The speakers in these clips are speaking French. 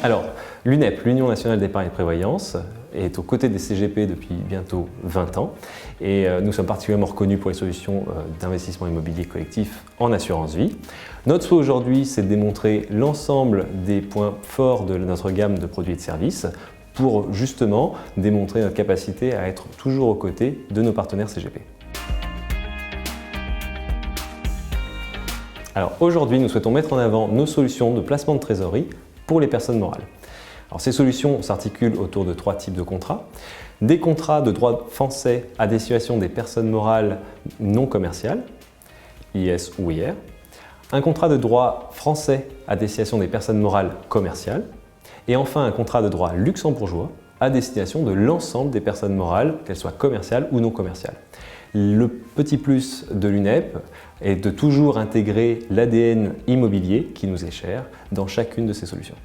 Alors, l'UNEP, l'Union nationale d'épargne et prévoyance, est aux côtés des CGP depuis bientôt 20 ans et nous sommes particulièrement reconnus pour les solutions d'investissement immobilier collectif en assurance vie. Notre souhait aujourd'hui, c'est de démontrer l'ensemble des points forts de notre gamme de produits et de services pour justement démontrer notre capacité à être toujours aux côtés de nos partenaires CGP. Alors aujourd'hui, nous souhaitons mettre en avant nos solutions de placement de trésorerie pour les personnes morales. Alors, ces solutions s'articulent autour de 3 types de contrats. Des contrats de droit français à destination des personnes morales non commerciales, IS ou IR. Un contrat de droit français à destination des personnes morales commerciales. Et enfin, un contrat de droit luxembourgeois à destination de l'ensemble des personnes morales, qu'elles soient commerciales ou non commerciales. Le petit plus de l'UNEP est de toujours intégrer l'ADN immobilier qui nous est cher dans chacune de ces solutions.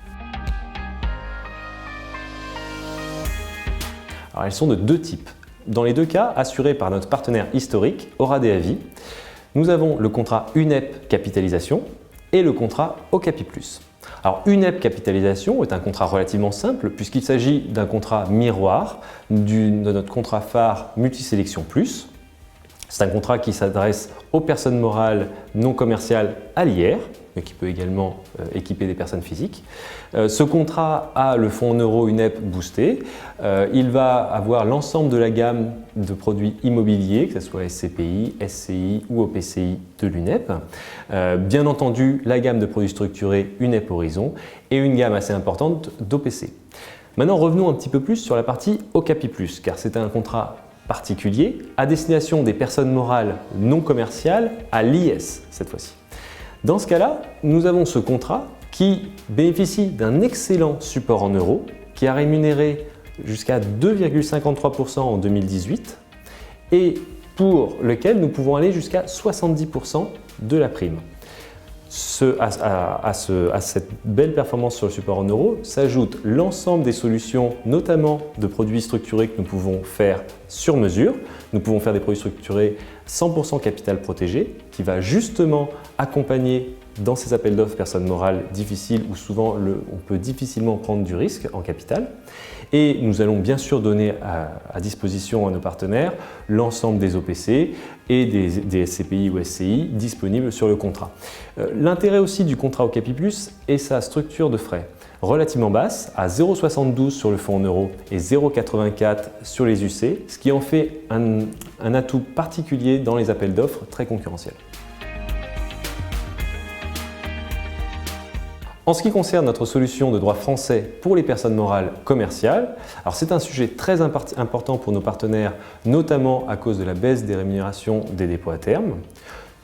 Alors, elles sont de 2 types. Dans les 2 cas, assurés par notre partenaire historique, Oradea Vie, nous avons le contrat UNEP Capitalisation et le contrat Okapi Plus. Alors, UNEP Capitalisation est un contrat relativement simple puisqu'il s'agit d'un contrat miroir de notre contrat phare Multisélection Plus. C'est un contrat qui s'adresse aux personnes morales non commerciales à l'IR, mais qui peut également équiper des personnes physiques. Ce contrat a le fonds en euros UNEP boosté. Il va avoir l'ensemble de la gamme de produits immobiliers, que ce soit SCPI, SCI ou OPCI de l'UNEP. Bien entendu, la gamme de produits structurés UNEP Horizon et une gamme assez importante d'OPC. Maintenant, revenons un petit peu plus sur la partie Okapi Plus, car c'est un contrat particulier à destination des personnes morales non commerciales à l'IS cette fois-ci. Dans ce cas-là, nous avons ce contrat qui bénéficie d'un excellent support en euros qui a rémunéré jusqu'à 2,53% en 2018 et pour lequel nous pouvons aller jusqu'à 70% de la prime. À cette belle performance sur le support en euros s'ajoute l'ensemble des solutions, notamment de produits structurés que nous pouvons faire sur mesure. Nous pouvons faire des produits structurés 100% capital protégé qui va justement accompagner dans ces appels d'offres personnes morales difficiles où souvent on peut difficilement prendre du risque en capital. Et nous allons bien sûr donner à disposition à nos partenaires l'ensemble des OPC et des SCPI ou SCI disponibles sur le contrat. L'intérêt aussi du contrat Okapi Plus est sa structure de frais relativement basse, à 0,72 sur le fonds en euros et 0,84 sur les UC, ce qui en fait un atout particulier dans les appels d'offres très concurrentiels. En ce qui concerne notre solution de droit français pour les personnes morales commerciales, alors c'est un sujet très important pour nos partenaires, notamment à cause de la baisse des rémunérations des dépôts à terme.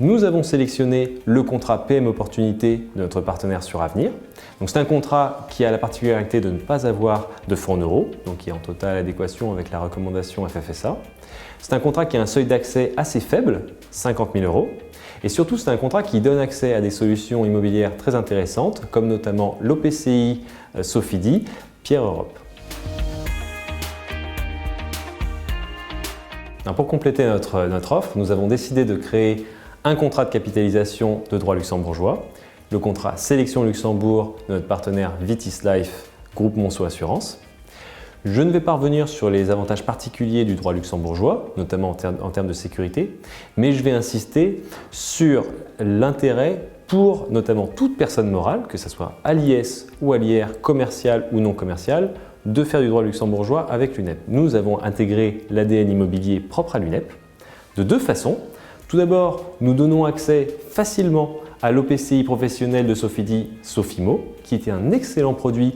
Nous avons sélectionné le contrat PM Opportunité de notre partenaire Suravenir. C'est un contrat qui a la particularité de ne pas avoir de fonds en euros, donc qui est en totale adéquation avec la recommandation FFSA. C'est un contrat qui a un seuil d'accès assez faible, 50 000 €. Et surtout, c'est un contrat qui donne accès à des solutions immobilières très intéressantes, comme notamment l'OPCI Sofidi, Pierre Europe. Alors pour compléter notre offre, nous avons décidé de créer un contrat de capitalisation de droit luxembourgeois, le contrat Sélection Luxembourg de notre partenaire Vitis Life, Groupe Monceau Assurance. Je ne vais pas revenir sur les avantages particuliers du droit luxembourgeois, notamment en termes de sécurité, mais je vais insister sur l'intérêt pour notamment toute personne morale, que ce soit à l'IS ou à l'IR, commercial ou non commercial, de faire du droit luxembourgeois avec l'UNEP. Nous avons intégré l'ADN immobilier propre à l'UNEP de 2 façons. Tout d'abord, nous donnons accès facilement à l'OPCI professionnel de Sofidi, Sofimo, qui était un excellent produit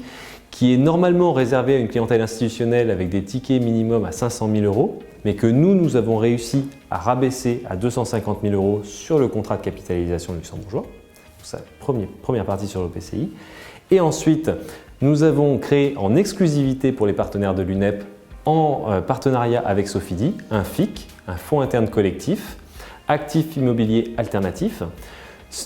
qui est normalement réservé à une clientèle institutionnelle avec des tickets minimum à 500 000 €, mais que nous avons réussi à rabaisser à 250 000 € sur le contrat de capitalisation luxembourgeois. C'est la première partie sur l'OPCI. Et ensuite, nous avons créé en exclusivité pour les partenaires de l'UNEP, en partenariat avec Sofidi, un FIC, un fonds interne collectif, actif immobilier alternatif.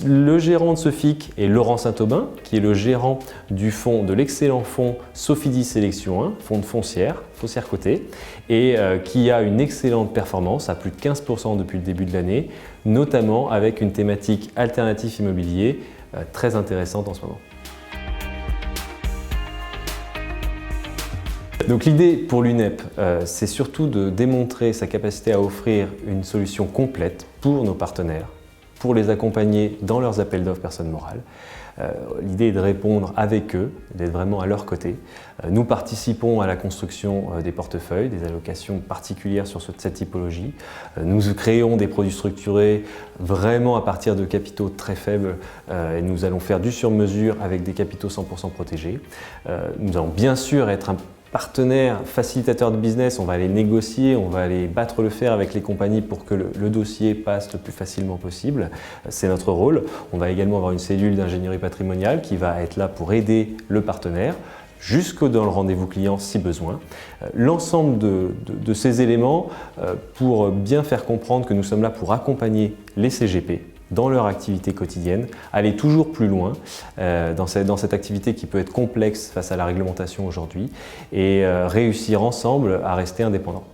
Le gérant de ce FIC est Laurent Saint-Aubin, qui est le gérant de l'excellent fonds Sofidi Sélection 1, fonds de foncière cotée, et qui a une excellente performance, à plus de 15% depuis le début de l'année, notamment avec une thématique alternative immobilier très intéressante en ce moment. Donc l'idée pour l'UNEP, c'est surtout de démontrer sa capacité à offrir une solution complète pour nos partenaires, pour les accompagner dans leurs appels d'offres personnes morales. L'idée est de répondre avec eux, d'être vraiment à leur côté. Nous participons à la construction des portefeuilles, des allocations particulières sur cette typologie. Nous créons des produits structurés vraiment à partir de capitaux très faibles et nous allons faire du sur-mesure avec des capitaux 100% protégés. Nous allons bien sûr être un partenaire, facilitateur de business, on va aller négocier, on va aller battre le fer avec les compagnies pour que le dossier passe le plus facilement possible. C'est notre rôle. On va également avoir une cellule d'ingénierie patrimoniale qui va être là pour aider le partenaire jusque dans le rendez-vous client si besoin. L'ensemble de ces éléments pour bien faire comprendre que nous sommes là pour accompagner les CGP dans leur activité quotidienne, aller toujours plus loin dans cette activité qui peut être complexe face à la réglementation aujourd'hui et réussir ensemble à rester indépendants.